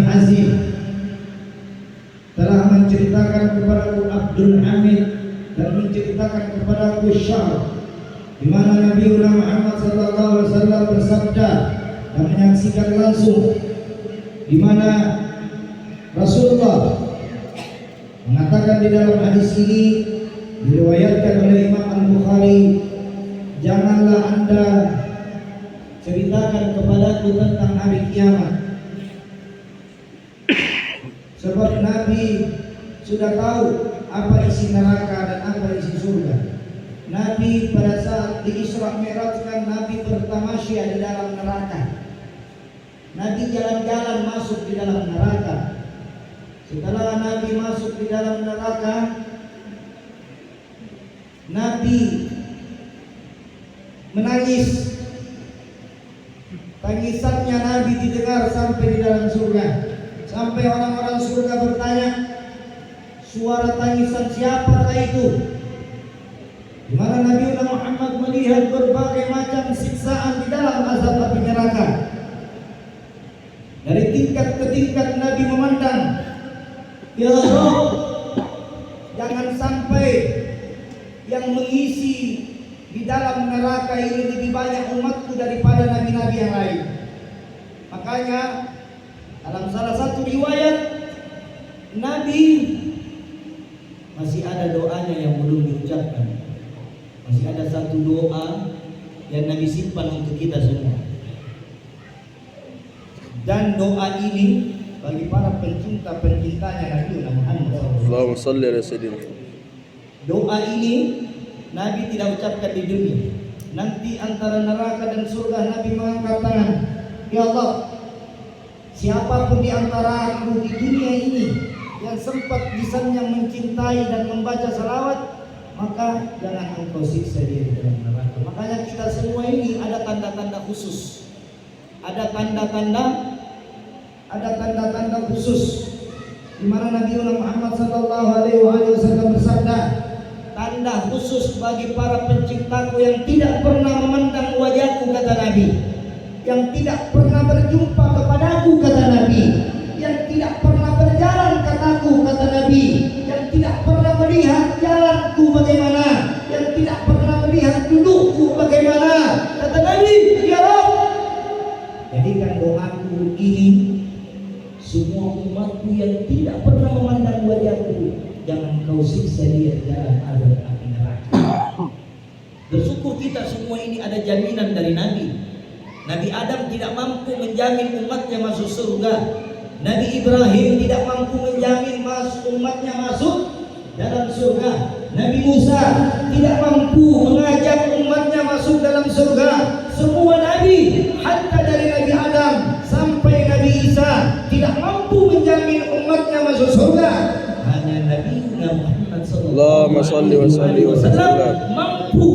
Hazim telah menceritakan kepadaku Abdul Hamid dan menceritakan kepadaku Syar, di mana Nabi Muhammad SAW bersabda dan menyaksikan langsung, di mana Rasulullah mengatakan di dalam hadis ini diriwayatkan oleh Imam Al-Bukhari, janganlah Anda ceritakan kepadaku tentang hari kiamat, sebab Nabi sudah tahu apa isi neraka dan apa isi surga. Nabi pada saat di Isra Mi'rajkan, Nabi bertamasya di dalam neraka. Nabi jalan-jalan masuk di dalam neraka. Setelah Nabi masuk di dalam neraka, Nabi menangis. Tangisannya Nabi didengar sampai di dalam surga. Sampai orang-orang surga bertanya, suara tangisan siapakah itu? Di mana Nabi Muhammad melihat berbagai macam siksaan di dalam azab api neraka. Dari tingkat ke tingkat Nabi memandang, ya Allah, jangan sampai yang mengisi di dalam neraka ini lebih banyak umatku daripada nabi-nabi yang lain. Makanya dalam salah satu riwayat, Nabi masih ada doanya yang belum diucapkan. Masih ada satu doa yang Nabi simpan untuk kita semua. Dan doa ini bagi para pencinta-pencintanya Nabi Muhammad SAW. Allahumma salli ala sayyidina. Doa ini Nabi tidak ucapkan di dunia. Nanti antara neraka dan surga Nabi mengangkat tangan, ya Allah, siapapun di antara aku di dunia ini yang sempat lisannya mencintai dan membaca salawat, maka jangan engkau siksa dia di dalam neraka. Makanya kita semua ini ada tanda-tanda khusus. Ada tanda-tanda khusus di mana Nabi Muhammad SAW bersabda, tanda khusus bagi para pencintaku yang tidak pernah memandang wajahku, kata Nabi, yang tidak pernah berjumpa kepadaku, kata Nabi, yang tidak pernah berjalan kataku, kata Nabi, yang tidak pernah melihat jalanku bagaimana, yang tidak pernah melihat dudukku bagaimana, kata Nabi, ya Rabb, jadikan doaku ini semua umatku yang tidak pernah memandang wajahku, jangan kau siksa dia di dalam azab api neraka. Bersyukur kita semua ini ada jaminan dari Nabi. Nabi Adam tidak mampu menjamin umatnya masuk surga. Nabi Ibrahim tidak mampu menjamin umatnya masuk dalam surga. Nabi Musa tidak mampu mengajak umatnya masuk dalam surga. Semua Nabi, hatta dari Nabi Adam sampai Nabi Isa, tidak mampu menjamin umatnya masuk surga. Hanya Nabi Muhammad SAW mampu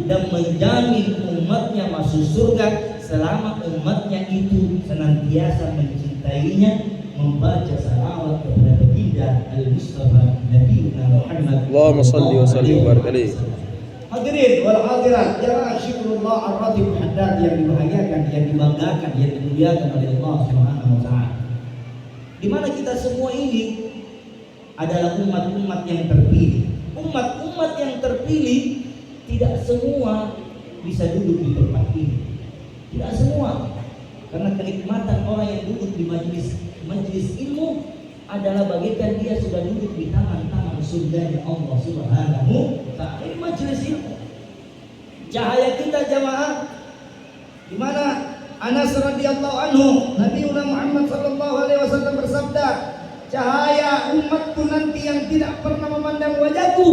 dan menjamin umatnya masuk surga selama umatnya itu senantiasa mencintainya, membaca salawat kepada baginda Al-Mustafa Nabi Muhammad. Allahumma salli wa sallim wa barik alaihi. Hadirin wal hadirat, jamaah syikrullah ar-ratib haddad yang dibahagiakan, yang dibanggakan, yang dimuliakan oleh Allah Subhanahu wa taala. Di mana kita semua ini adalah umat-umat yang terpilih. Umat-umat yang terpilih tidak semua bisa duduk di tempat ini. Tidak semua. Karena kenikmatan orang yang duduk di majelis ilmu adalah bagaikan dia sudah duduk di tangan-tangan surganya Allah Subhanahu wa ta'ala. Ini majelis ilmu. Cahaya kita jamaah, di mana Anas radhiyallahu anhu, Nabi Muhammad sallallahu alaihi wasallam bersabda, cahaya umatku nanti yang tidak pernah memandang wajahku,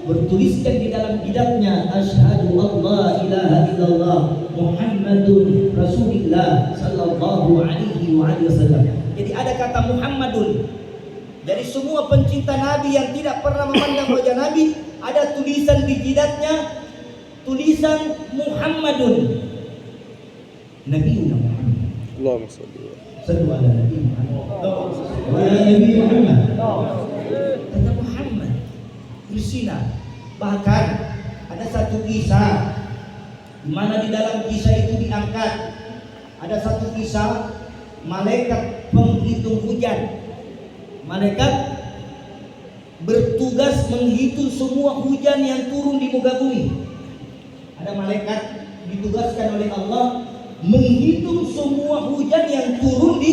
bertuliskan di dalam hidapnya, asyhadu alla ilaha illallah Muhammadun Rasulullah sallallahu alaihi wasallam. Jadi ada kata Muhammadun. Dari semua pencinta Nabi yang tidak pernah memandang wajah Nabi, ada tulisan di jidatnya, tulisan Muhammadun. Nabi Muhammad. Allahumma salli. Sallu ala Nabi Muhammad. Wa ala Nabi Muhammad. Kata Muhammad. Bersina. Bahkan ada satu kisah di mana di dalam kisah itu diangkat, ada satu kisah malaikat penghitung hujan. Malaikat bertugas menghitung semua hujan yang turun di muka bumi. Ada malaikat ditugaskan oleh Allah menghitung semua hujan yang turun di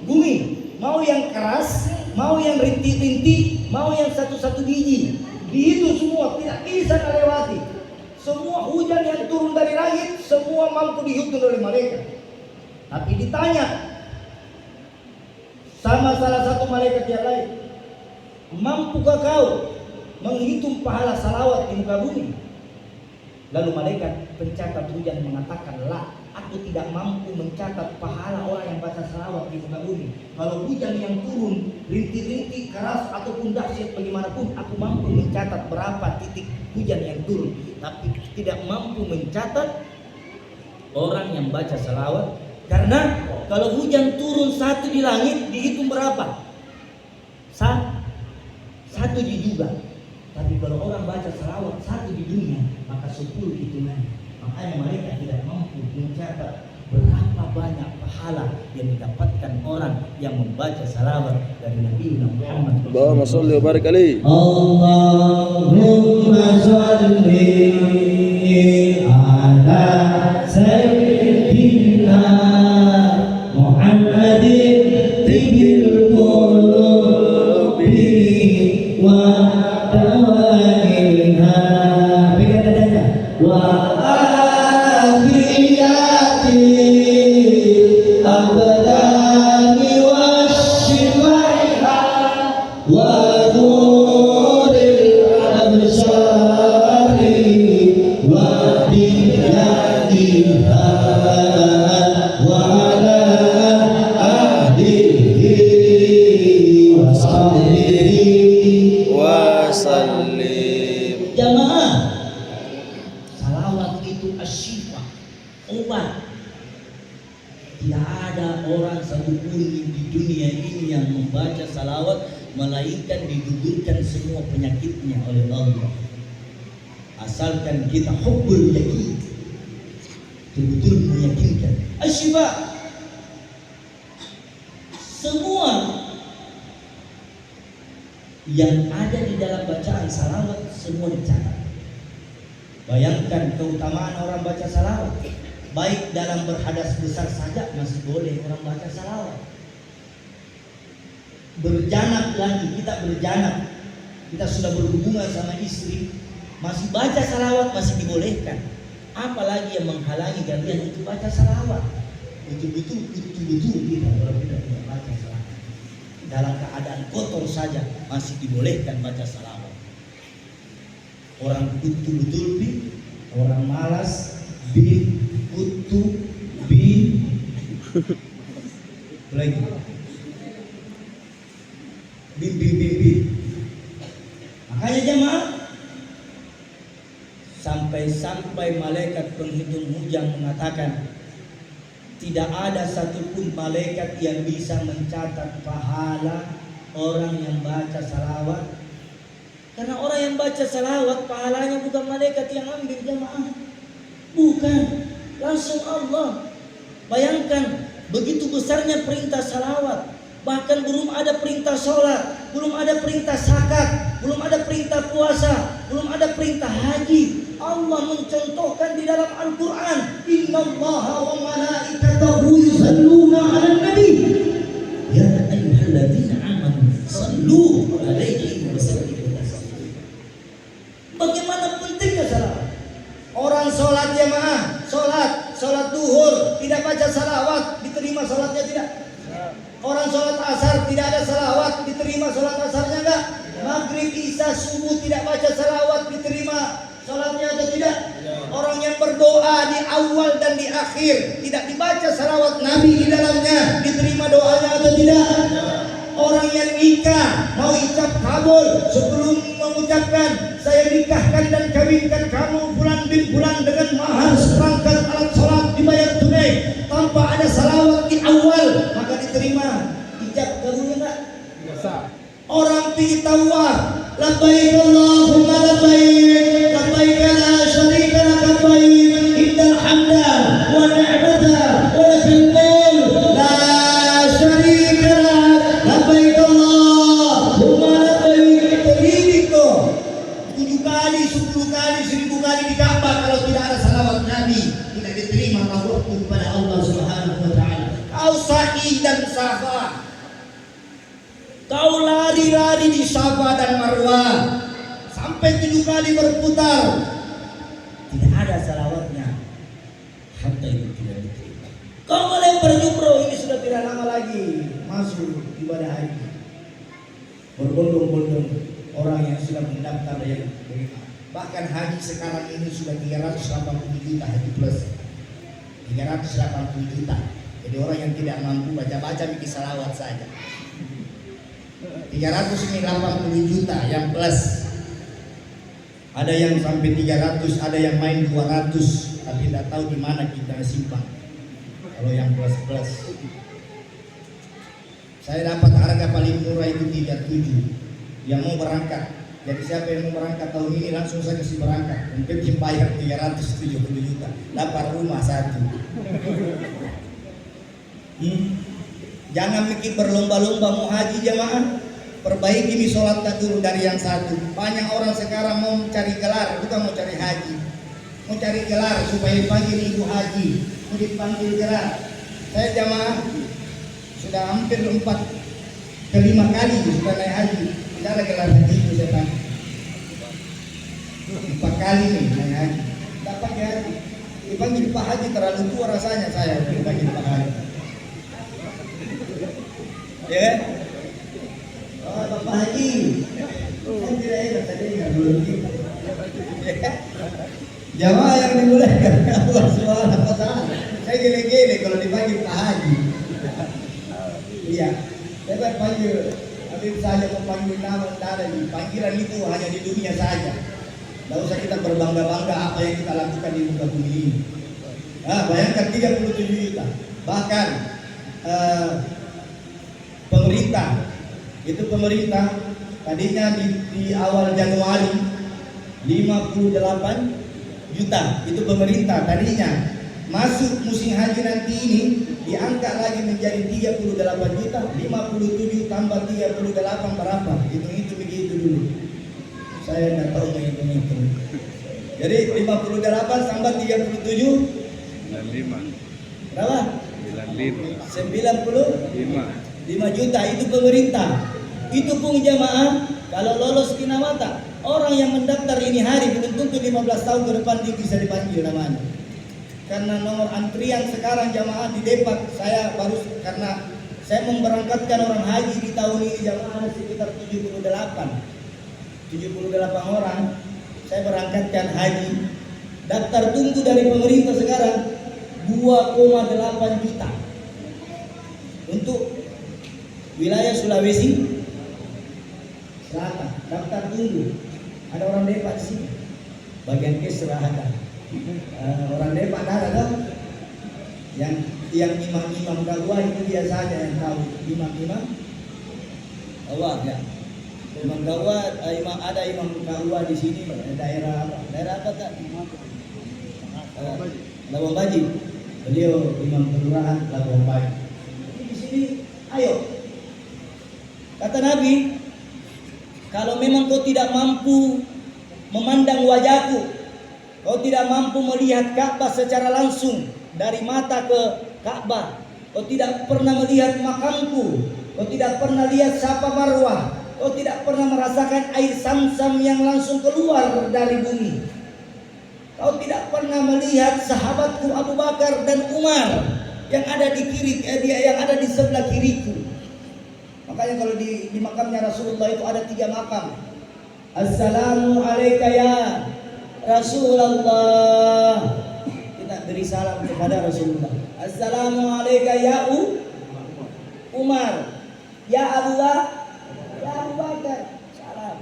bumi. Mau yang keras, mau yang rintik-rintik, mau yang satu-satu biji. Dihitung semua, tidak bisa melewati. Semua hujan yang turun dari langit, semua mampu dihitung oleh malaikat. Tapi ditanya sama salah satu malaikat yang lain, mampukah kau menghitung pahala salawat di muka bumi? Lalu malaikat pencatat hujan mengatakan, lah, aku tidak mampu mencatat pahala orang yang baca salawat di muka bumi. Kalau hujan yang turun rintik-rintik keras ataupun dahsyat bagaimanapun, aku mampu mencatat berapa titik hujan yang turun, tapi tidak mampu mencatat orang yang baca salawat. Karena kalau hujan turun satu di langit dihitung berapa? Satu juga. Tapi kalau orang baca salawat satu di dunia, maka 10 hitungan. Makanya mereka tidak mampu mencatat berapa banyak pahala yang didapatkan orang yang membaca salawat dari Nabi Muhammad. Allahumma sholli wa barik alaihi. Allahumma sholli ala sayyidina Muhammadin tibbil qulubi wa dawaiha. Pegang dadanya. Wa akhiyati abdani wasyifaiha wa nuril absari wa diyatiha wa ala ahlihi wa sahbihi Wa sallim. Jamaah, salawat itu asyifa, obat. Tidak ada orang satupun di dunia ini yang membaca salawat melainkan digugurkan semua penyakitnya oleh Allah. Asalkan kita hubbul yakin, betul-betul meyakinkan. Asyifa, semua yang ada di dalam bacaan salawat semua dicatat. Bayangkan keutamaan orang baca salawat. Baik dalam berhadas besar saja masih boleh orang baca salawat. Berjanab lagi, kita berjanab, kita sudah berhubungan sama istri, masih baca salawat masih dibolehkan. Apalagi yang menghalangi kalian untuk baca salawat. Betul-betul kita kalau tidak baca salawat. Dalam keadaan kotor saja masih dibolehkan baca salawat. Orang betul-betul orang malas lagi makanya jemaah, sampai malaikat penghitung hujan mengatakan tidak ada satupun malaikat yang bisa mencatat pahala orang yang baca salawat. Karena orang yang baca salawat pahalanya bukan malaikat yang ambil jemaah, bukan, langsung Allah. Bayangkan begitu besarnya perintah salawat, bahkan belum ada perintah sholat, belum ada perintah zakat, belum ada perintah puasa, belum ada perintah haji. Allah mencontohkan di dalam Al-Quran, innallaha wa malaikatahu yusalluna 'alan nabi ya ayyuhalladzina amanu sallu 'alaihi wa sallimu taslima. Bagaimana pentingnya salawat? Orang sholat jemaah, sholat duhur tidak baca salawat, diterima sholatnya tidak? Orang sholat asar tidak ada salawat, diterima sholat asarnya enggak? Maghrib, isya, subuh tidak baca salawat, diterima sholatnya atau tidak? Orang yang berdoa di awal dan di akhir tidak dibaca salawat Nabi di dalamnya, diterima doanya atau tidak? Orang yang nikah mau ijab kabul, sebelum mengucapkan saya nikahkan dan kawinkan kamu bulan bin bulan dengan mahar seperangkat alat sholat dibayar tunai tanpa ada salawat di awal, maka diterima ijab kabulnya enggak? Orang pergi tawaf, labbaik Allahumma labbaik, labbaik la syarika lak labbaik, innal hamda wa ni'mata wa lakal mulk la sa'i dan Safa. Kau lari-lari di Safa dan Marwah sampai 7 kali berputar, tidak ada salawatnya, hatta itu tidak diterima. Kau melempar jumroh, ini sudah tidak lama lagi masuk ibadah haji. Berbondong-bondong orang yang sudah mendaftar yang beriman. Bahkan haji sekarang ini sudah 380 juta haji plus, 380 juta. Jadi orang yang tidak mampu baca-baca bikin salawat saja 380 juta yang plus. Ada yang sampai 300, ada yang main 200, tapi tidak tahu di mana kita simpan. Kalau yang plus. Saya dapat harga paling murah itu 37 yang mau berangkat. Jadi siapa yang mau berangkat tahun ini langsung saya kasih berangkat. Mungkin bayar 370 juta, dapat rumah satu. Jangan mikir berlomba-lomba mau haji jamaah. Perbaiki nih sholat dulu dari yang satu. Banyak orang sekarang mau cari gelar, bukan mau cari haji. Mau cari gelar supaya dipanggil ibu haji, mau dipanggil gelar. Saya jamaah sudah hampir 4 ke 5 kali sudah naik haji. Tidak ada gelar haji itu saya panggil. 4 kali nih naik haji. Dapat ya haji. Dipanggil Pak Haji terlalu tua rasanya saya dipanggil Pak Haji. Ya kan? Oh, Bapak Haji, kan tidak enak tadi nggak belum gitu. Jamaah yang dimuliakan Allah Subhanahu wa Ta'ala. Saya gele-gele kalau dipanggil Pak Haji. Iya, saya panggil Habib saja mau panggil nama tidak ada. Panggilan itu hanya di dunia saja. Tidak usah kita berbangga-bangga apa yang kita lakukan di muka bumi ini. Bayangkan 37 juta. Bahkan pemerintah tadinya di awal Januari 58 juta itu pemerintah tadinya. Masuk musim haji nanti ini diangkat lagi menjadi 38 juta, 57 tambah 38 berapa? Itu begitu dulu. Saya tidak tahu menghitung. Jadi 58 tambah 37 95. Berapa? 95 juta itu pemerintah. Itu pun jamaah kalau lolos kina mata. Orang yang mendaftar ini hari belum tentu 15 tahun ke depan dia bisa dipanggil namanya. Karena nomor antrian sekarang jamaah di Depak saya baru karena saya memberangkatkan orang haji di tahun ini jamaah sekitar 78 orang saya berangkatkan haji. Daftar tunggu dari pemerintah sekarang 2,8 juta untuk wilayah Sulawesi Selatan. Daftar tunggu ada orang Depak di sini bagian Kesra ada. Orang Depak ada yang imam-imam Gawa itu dia saja yang tahu. Imam Allah ya. Imam Gawa ada imam Gawa di sini daerah apa tak? Labuan Baji. Beliau imam kelurahan Labuan Baji. Di sini ayo. Kata Nabi, kalau memang kau tidak mampu memandang wajahku, kau tidak mampu melihat Ka'bah secara langsung dari mata ke Ka'bah, kau tidak pernah melihat makamku, kau tidak pernah lihat Safa Marwah, kau tidak pernah merasakan air Zamzam yang langsung keluar dari bumi, kau tidak pernah melihat sahabatku Abu Bakar dan Umar yang ada di yang ada di sebelah kiriku. Makanya kalau di makamnya Rasulullah itu ada 3 makam. Assalamu alayka ya Rasulullah. Kita beri salam kepada Rasulullah. Assalamu alayka ya Umar. Ya Abu Bakar. Salam.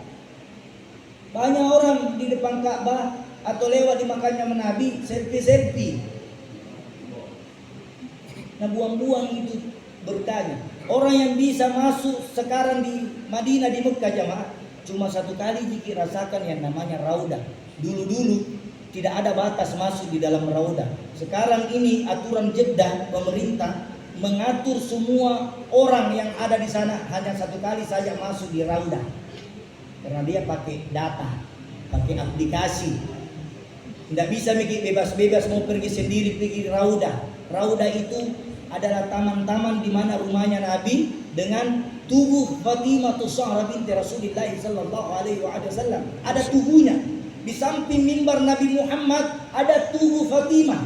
Banyak orang di depan Ka'bah atau lewat di makamnya Nabi selfie. Nah buang-buang itu bertanya. Orang yang bisa masuk sekarang di Madinah, di Mekah jamaah cuma 1 kali jika rasakan yang namanya raudah. Dulu tidak ada batas masuk di dalam raudah. Sekarang ini aturan Jeddah pemerintah mengatur semua orang yang ada di sana hanya 1 kali saja masuk di raudah. Karena dia pakai data, pakai aplikasi. Tidak bisa mikir bebas-bebas mau pergi sendiri pergi raudah. Raudah itu adalah taman-taman di mana rumahnya Nabi dengan tubuh Fatimah Zahra binti Rasulullah sallallahu alaihi wasallam. Ada tubuhnya. Di samping mimbar Nabi Muhammad ada tubuh Fatimah.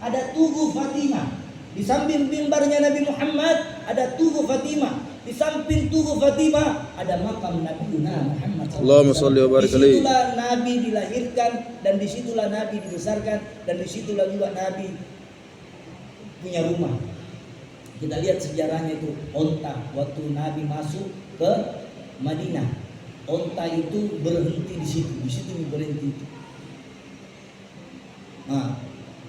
Ada tubuh Fatimah. Di samping mimbarnya Nabi Muhammad ada tubuh Fatimah. Di samping tubuh Fatimah ada makam Nabi Muhammad sallallahu Allahumma salli wa barik alaihi. Disitulah Nabi dilahirkan dan disitulah Nabi dibesarkan dan disitulah juga Nabi punya rumah. Kita lihat sejarahnya itu onta waktu Nabi masuk ke Madinah. Onta itu berhenti di situ berhenti. Nah,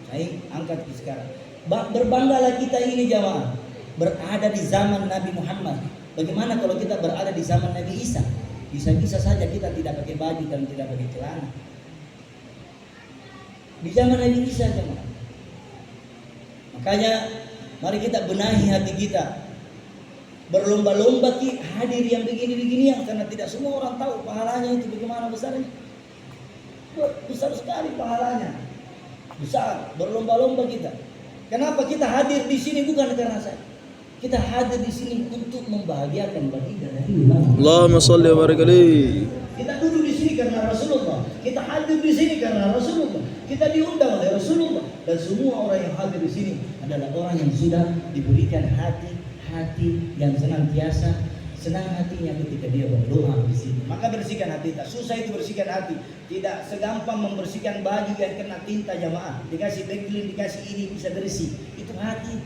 saya angkat sekarang. Berbanggalah kita ini jamaah berada di zaman Nabi Muhammad. Bagaimana kalau kita berada di zaman Nabi Isa? Bisa-bisa saja kita tidak pakai baju dan tidak pakai celana. Di zaman Nabi Isa jemaah. Makanya mari kita benahi hati kita. Berlomba-lomba hadir yang begini-begini karena tidak semua orang tahu pahalanya itu bagaimana besarnya. Besar sekali pahalanya. Besar, berlomba-lomba kita. Kenapa kita hadir di sini bukan karena saya. Kita hadir di sini untuk membahagiakan baginda Nabi. Allahumma salli wa barik alaihi. Kita duduk di sini karena Rasulullah. Kita hadir di sini karena Rasulullah. Kita diundang oleh Rasulullah. Dan semua orang yang hadir di sini adalah orang yang sudah diberikan hati yang senantiasa senang hatinya ketika dia berdoa di sini. Maka bersihkan hati kita. Susah itu bersihkan hati. Tidak segampang membersihkan baju yang kena tinta jamaah. Dikasih backclean, dikasih ini bisa bersih. Itu hati.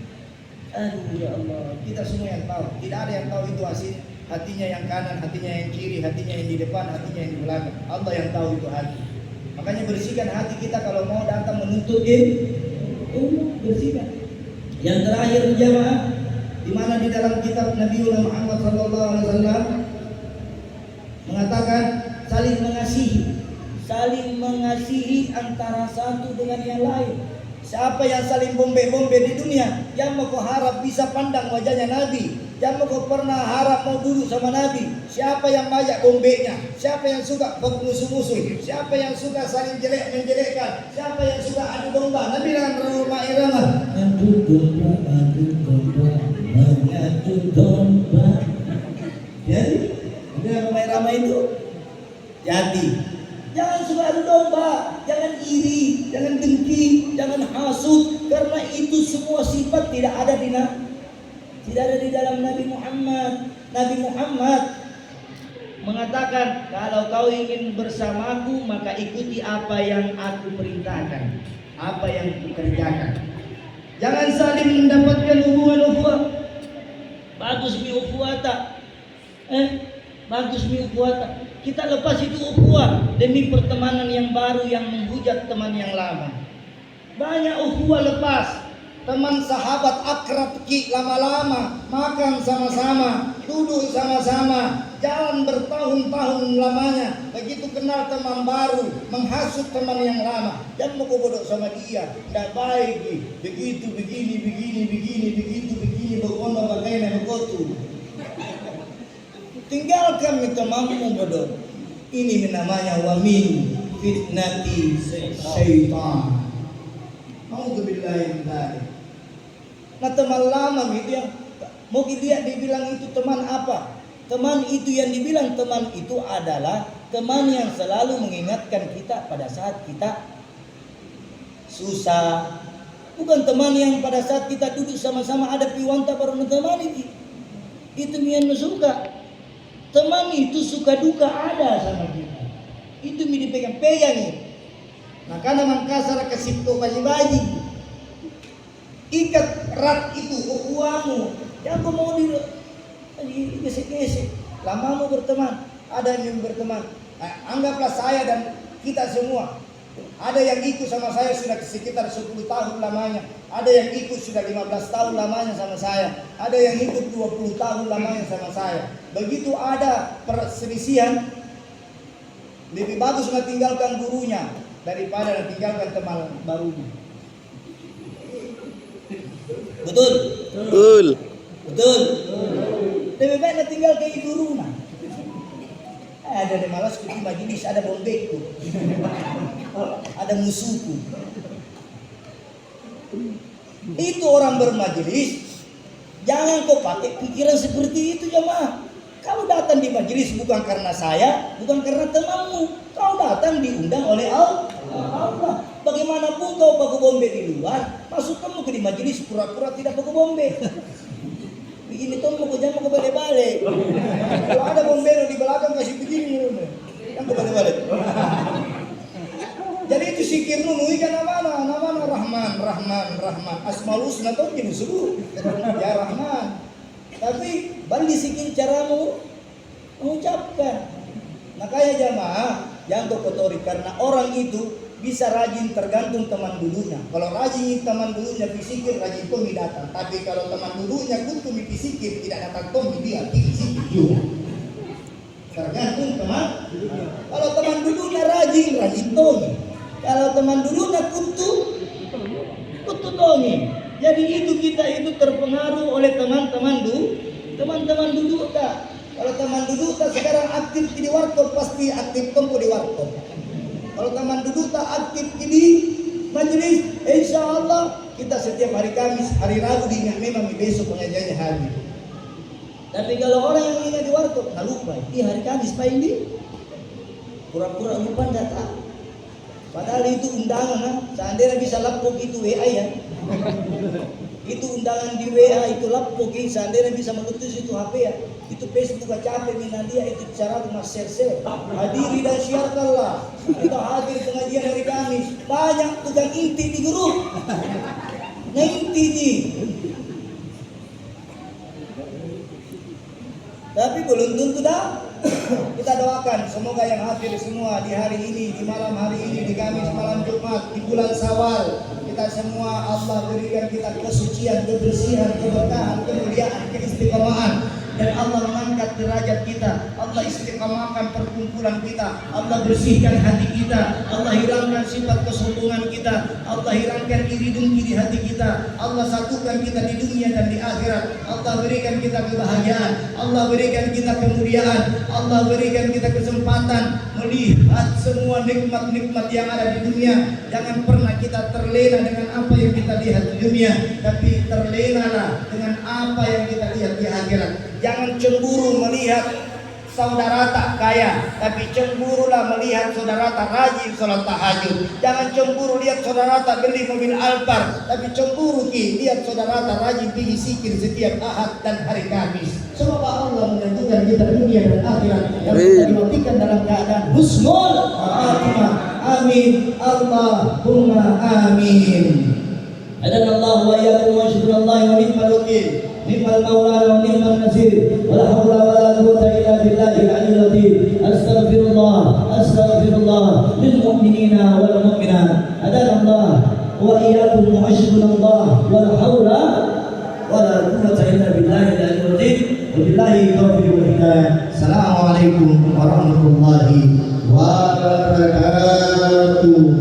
Aduh ya Allah. Kita semua yang tahu. Tidak ada yang tahu itu hasil. Hatinya yang kanan, hatinya yang kiri, hatinya yang di depan, hatinya yang di belakang. Allah yang tahu itu hati. Makanya bersihkan hati kita kalau mau datang menuntut ilmu. Bersihkan. Yang terakhir jamaah, di mana di dalam kitab Nabi Muhammad SAW mengatakan saling mengasihi antara satu dengan yang lain. Siapa yang saling bombe-bombe di dunia, yang mau kau harap bisa pandang wajahnya Nabi, yang mau kau pernah harap mau duduk sama Nabi. Siapa yang banyak bombenya, siapa yang suka musuh-musuh, siapa yang suka saling menjelekkan, siapa yang suka adu domba. Nabi dengan rumah irama adu domba. Jadi dengan rumah irama itu jadi jangan suka adu domba, jangan iri, jangan dengki, jangan hasut, karena itu semua sifat tidak ada di dalam Nabi Muhammad. Nabi Muhammad mengatakan, kalau kau ingin bersamaku maka ikuti apa yang aku perintahkan, apa yang aku kerjakan. Jangan saling mendapatkan hubungan ukhuwah. Bagus mi ukhuwata. Bagus mi ukhuwata. Kita lepas itu ukhuwah demi pertemanan yang baru yang menghujat teman yang lama. Banyak ukhuwah lepas. Teman sahabat akrab lama-lama, makan sama-sama, duduk sama-sama, jalan bertahun-tahun lamanya. Begitu kenal teman baru, menghasut teman yang lama. Jangan mau bodoh sama dia, tidak baik. Begitu, begini, berkono bagaimana begitu. Tinggalkan temanmu bodoh. Ini namanya wamin fitnati syaitan. Auzubillahi min dzalik. Nah teman lama gitu yang mau dia dibilang itu teman apa? Teman itu yang dibilang teman itu adalah teman yang selalu mengingatkan kita pada saat kita susah. Bukan teman yang pada saat kita duduk sama-sama ada piwanta baru teman itu. Itu yang suka. Teman itu suka duka ada sama kita. Itu yang dipegang-pegang ini. Nah karena Makassar kesipto baji-baji. Ikat erat itu ukhuwahmu. Jangan mau gesek-gesek. Lama mau berteman. Ada yang berteman. Anggaplah saya dan kita semua. Ada yang ikut sama saya sudah sekitar 10 tahun lamanya. Ada yang ikut sudah 15 tahun lamanya sama saya. Ada yang ikut 20 tahun lamanya sama saya. Begitu ada perselisihan, lebih bagus tinggalkan gurunya daripada tinggalkan teman barunya. Betul? Betul. Lebih baik tinggalkan gurunya. Ada di malas di majelis ada bombekku. Ada musuhku. Itu orang bermajelis Jangan kau pakai pikiran seperti itu jemaah. Kau datang di majelis bukan karena saya, bukan karena temanmu. Kau datang diundang oleh Allah. Bagaimanapun kau pakai bombe di luar, masuk kamu ke di majelis pura-pura tidak pakai bombe. Begini tuh mau jangan mau balik-balik. Kalau ada bombe di belakang kasih begini, yang balik-balik. Jadi itu sikir nunui kan nama Rahman. Asmaul husna tuh jadi suruh. Ya Rahman. Tapi balik sikir caramu mengucapkan. Makanya jamaah yang kau kotori karena orang itu bisa rajin tergantung teman dulunya. Kalau rajin teman dulunya pisikir rajin tomi datang. Tapi kalau teman dulunya kuntumi pisikir tidak datang tomi dia pisikir juga. Tergantung teman. Kalau teman dulunya rajin tomi. Kalau teman dulunya kutu tomi. Jadi itu kita itu terpengaruh oleh teman-teman dulu tak. Kalau teman dulu tak sekarang aktif di warkop pasti aktif tempo di warkop. Kalau teman dulu tak aktif di majelis, insya Allah kita setiap hari Kamis, hari Rabu diingat memang besok pengajiannya hari. Tapi kalau orang yang ingat di warkop, tak lupa. Hari Kamis Pak ini pura-pura lupa datang. Padahal itu undangan, seandainya bisa laptop itu WA ya. Itu undangan di WA itu laptop, seandainya bisa meletus itu HP ya. Itu Facebook capek minat dia itu cara rumah share. Hadiri dan siarkanlah. Kita hadir pengajian hari Kamis. Banyak tukang inti di grup. Inti ji. Tapi belum tentu dah. Kita doakan semoga yang hadir semua di hari ini, di malam hari ini, di Kamis malam Jumat, di bulan Syawal, kita semua Allah berikan kita kesucian, kebersihan, keberkahan, kemuliaan, keistiqomahan. Dan Allah mengangkat derajat kita. Allah istiqamahkan perkumpulan kita. Allah bersihkan hati kita. Allah hilangkan sifat kesombongan kita. Allah hilangkan iri dengki di hati kita. Allah satukan kita di dunia dan di akhirat. Allah berikan kita kebahagiaan. Allah berikan kita kemuliaan. Allah berikan kita kesempatan melihat semua nikmat-nikmat yang ada di dunia. Jangan pernah kita terlena dengan apa yang kita lihat di dunia, tapi terlenalah dengan apa yang kita lihat di akhirat. Jangan cemburu melihat saudara tak kaya, tapi cemburulah melihat saudara tak rajin sholat tahajud. Jangan cemburu lihat saudara tak beli mobil Alphard, tapi cemburu lihat saudara tak rajin pergi zikir setiap Ahad dan hari Kamis. Semoga Allah menentukan kita dunia dan akhirat yang kita dimatikan dalam keadaan husnul khatimah. Amin. Allahumma amin. Adanallahu wa iyyakum wa syukurullahi wa ni'mal wakil. Ni'mal maulana wa ni'mal nasir. Wala haula wala quwwata illa billahil aliyyil azim. Astaghfirullah lil mu'minina wal mu'minat. Adanallahu wa iyyakum wa syukurullah wala haula wala quwwata illa billahil aliyyil azim. Wabillahi taufiq wal hidayah. Assalamualaikum warahmatullahi wabarakatuh.